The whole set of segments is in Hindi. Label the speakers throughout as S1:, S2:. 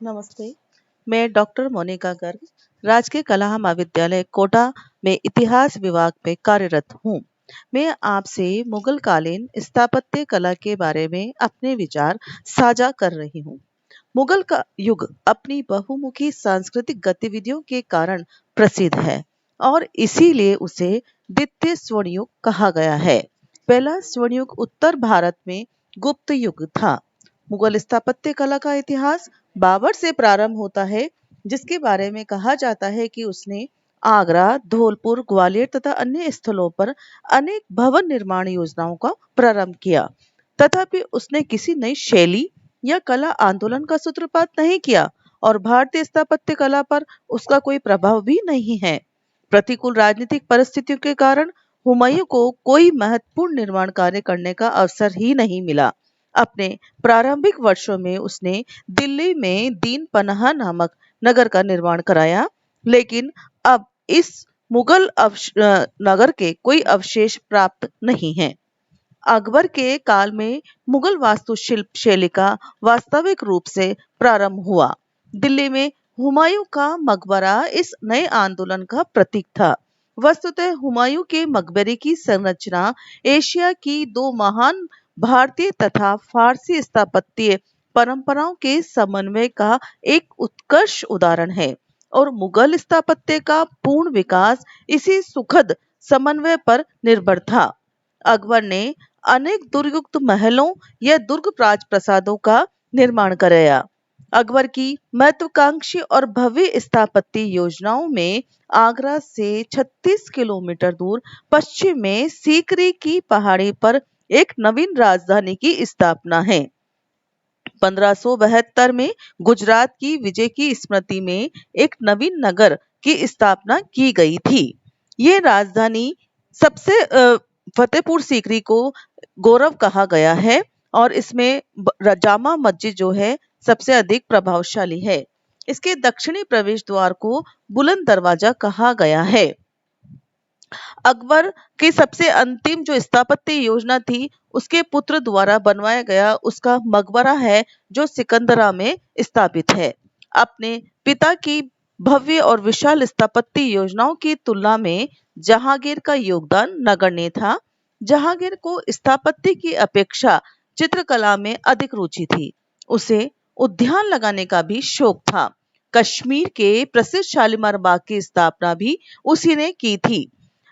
S1: नमस्ते। मैं डॉक्टर मोनिका गर्ग, राजकीय कला महाविद्यालय कोटा में इतिहास विभाग में कार्यरत हूँ। मैं आपसे मुगल कालीन स्थापत्य कला के बारे में अपने विचार साझा कर रही हूँ। मुगल का युग अपनी बहुमुखी सांस्कृतिक गतिविधियों के कारण प्रसिद्ध है और इसीलिए उसे द्वितीय स्वर्ण युग कहा गया है। पहला स्वर्ण युग उत्तर भारत में गुप्त युग था। मुगल स्थापत्य कला का इतिहास बाबर से प्रारंभ होता है, जिसके बारे में कहा जाता है कि उसने आगरा, धौलपुर, ग्वालियर तथा अन्य स्थलों पर अनेक भवन निर्माण योजनाओं का प्रारंभ किया। तथापि उसने किसी नई शैली या कला आंदोलन का सूत्रपात नहीं किया और भारतीय स्थापत्य कला पर उसका कोई प्रभाव भी नहीं है। प्रतिकूल राजनीतिक परिस्थितियों के कारण हुमायूं को कोई महत्वपूर्ण निर्माण कार्य करने का अवसर ही नहीं मिला। अपने प्रारंभिक वर्षों में उसने दिल्ली में दीन पनाह नामक नगर का निर्माण कराया, लेकिन अब इस नगर के कोई अवशेष प्राप्त नहीं है। अकबर के काल में मुगल वास्तुशिल्प शैली का वास्तविक रूप से प्रारंभ हुआ। दिल्ली में हुमायूं का मकबरा इस नए आंदोलन का प्रतीक था। वस्तुतः हुमायूं के मकबरे की संरचना एशिया की दो महान भारतीय तथा फारसी स्थापत्य परंपराओं के समन्वय का एक उत्कृष्ट उदाहरण है और मुगल स्थापत्य का पूर्ण विकास इसी सुखद समन्वय पर निर्भर था। अकबर ने अनेक दुर्गयुक्त महलों या दुर्ग प्रासादों का निर्माण कराया। अकबर की महत्वाकांक्षी और भव्य स्थापत्य योजनाओं में आगरा से 36 किलोमीटर दूर पश्चिम में सीकरी की पहाड़ी पर एक नवीन राजधानी की स्थापना है। 1572 में गुजरात की विजय की स्मृति में एक नवीन नगर की स्थापना की गई थी। ये राजधानी सबसे फतेहपुर सीकरी को गौरव कहा गया है और इसमें जामा मस्जिद जो है सबसे अधिक प्रभावशाली है। इसके दक्षिणी प्रवेश द्वार को बुलंद दरवाजा कहा गया है। अकबर की सबसे अंतिम जो स्थापत्य योजना थी, उसके पुत्र द्वारा बनवाया गया उसका मकबरा है, जो सिकंदरा में स्थापित है। अपने पिता की भव्य और विशाल स्थापत्य योजनाओं की तुलना में जहांगीर का योगदान नगण्य था। जहांगीर को स्थापत्य की अपेक्षा चित्रकला में अधिक रुचि थी। उसे उद्यान लगाने का भी शौक था। कश्मीर के प्रसिद्ध शालीमार बाग की स्थापना भी उसी ने की थी।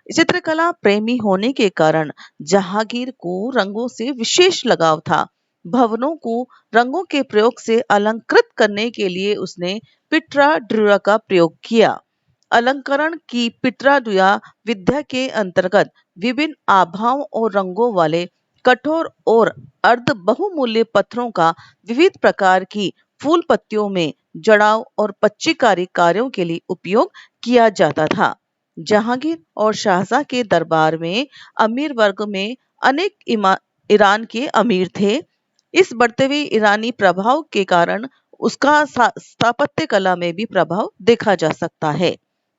S1: चित्रकला प्रेमी होने के कारण जहांगीर को रंगों से विशेष लगाव था। भवनों को रंगों के प्रयोग से अलंकृत करने के लिए उसने पिट्रा ड्यूरा का प्रयोग किया। अलंकरण की पिट्रा ड्यूरा विद्या के अंतर्गत विभिन्न आभाओं और रंगों वाले कठोर और अर्ध बहुमूल्य पत्थरों का विविध प्रकार की फूल पत्तियों में जड़ाव और पच्चीकारी कार्यों के लिए उपयोग किया जाता था। जहांगीर और शाहजहां के दरबार में अमीर वर्ग में अनेक ईरान के अमीर थे। इस बढ़ते हुए ईरानी प्रभाव के कारण उसका स्थापत्य कला में भी प्रभाव देखा जा सकता है।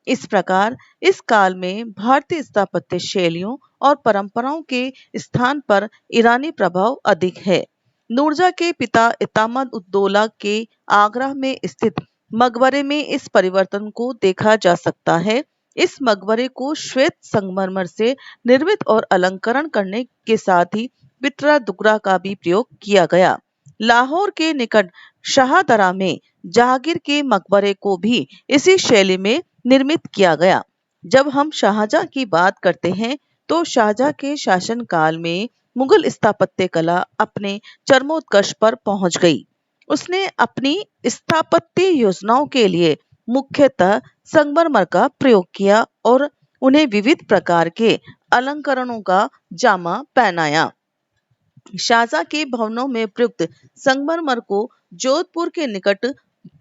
S1: इस प्रकार इस काल में भारतीय स्थापत्य शैलियों और परंपराओं के स्थान पर ईरानी प्रभाव अधिक है। नूरजहां के पिता इतामद उद्दौला के आगरा में स्थित मकबरे में इस परिवर्तन को देखा जा सकता है। इस मकबरे को श्वेत संगमरमर से निर्मित और अलंकरण करने के साथ ही पिट्रा दुगरा का भी प्रयोग किया गया। लाहौर के निकट शाहदरा में जहांगीर के मकबरे को भी इसी शैली में निर्मित किया गया। जब हम शाहजहां की बात करते हैं, तो शाहजहां के शासनकाल में मुगल स्थापत्य कला अपने चरमोत्कर्ष पर पहुंच गई। उसने अपनी स्थापत्य योजनाओं के लिए मुख्यतः संगमरमर का प्रयोग किया और उन्हें विविध प्रकार के अलंकरणों का जामा पहनाया। शाहजहां के भवनों में प्रयुक्त संगमरमर को जोधपुर के निकट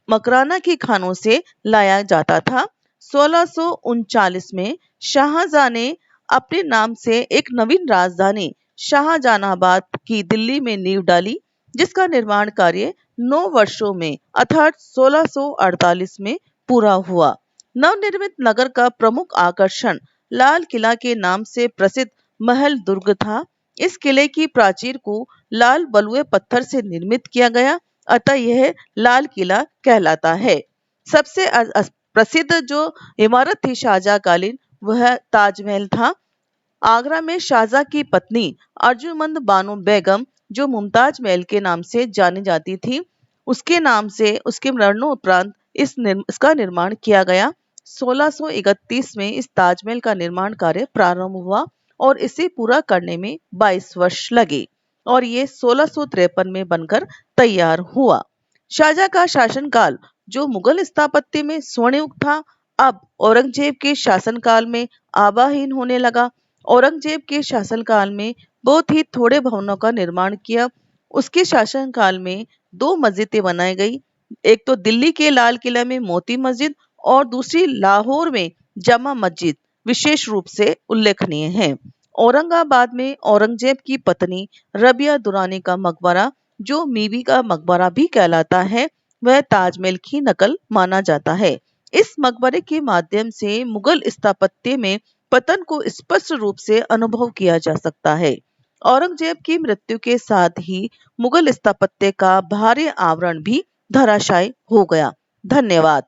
S1: मकराना की खानों से लाया जाता था। 1639 में शाहजहां ने अपने नाम से एक नवीन राजधानी शाहजहानाबाद की दिल्ली में नींव डाली, जिसका निर्माण कार्य 9 वर्षों में अर्थात 1648 में पूरा हुआ। नवनिर्मित नगर का प्रमुख आकर्षण लाल किला के नाम से प्रसिद्ध महल दुर्ग था। इस किले की प्राचीर को लाल बलुए पत्थर से निर्मित किया गया, अतः यह लाल किला कहलाता है। सबसे प्रसिद्ध जो इमारत थी शाहजहांकालीन, वह ताजमहल था। आगरा में शाहजहां की पत्नी अर्जुमंद बानो बेगम, जो मुमताज महल के नाम से जानी जाती थी, उसके नाम से उसके मरणोपरांत इसका निर्माण किया गया। 1631 में इस ताजमहल का निर्माण कार्य प्रारंभ हुआ और इसे पूरा करने में 22 वर्ष लगे और ये 1653 में बनकर तैयार हुआ। शाहजहां का शासनकाल जो मुगल स्थापत्य में स्वर्णयुग था, अब औरंगजेब के शासनकाल में आभाहीन होने लगा। औरंगजेब के शासनकाल में बहुत ही थोड़े भवनों का निर्माण किया। उसके शासनकाल में 2 मस्जिदें बनाई गई। एक तो दिल्ली के लाल किला में मोती मस्जिद और दूसरी लाहौर में जमा मस्जिद विशेष रूप से उल्लेखनीय है। औरंगाबाद में औरंगजेब की पत्नी रबिया दुरानी का मकबरा, जो बीबी का मकबरा भी कहलाता है, वह ताजमहल की नकल माना जाता है। इस मकबरे के माध्यम से मुगल स्थापत्य में पतन को स्पष्ट रूप से अनुभव किया जा सकता है। औरंगजेब की मृत्यु के साथ ही मुगल स्थापत्य का भारी आवरण भी धराशायी हो गया। धन्यवाद।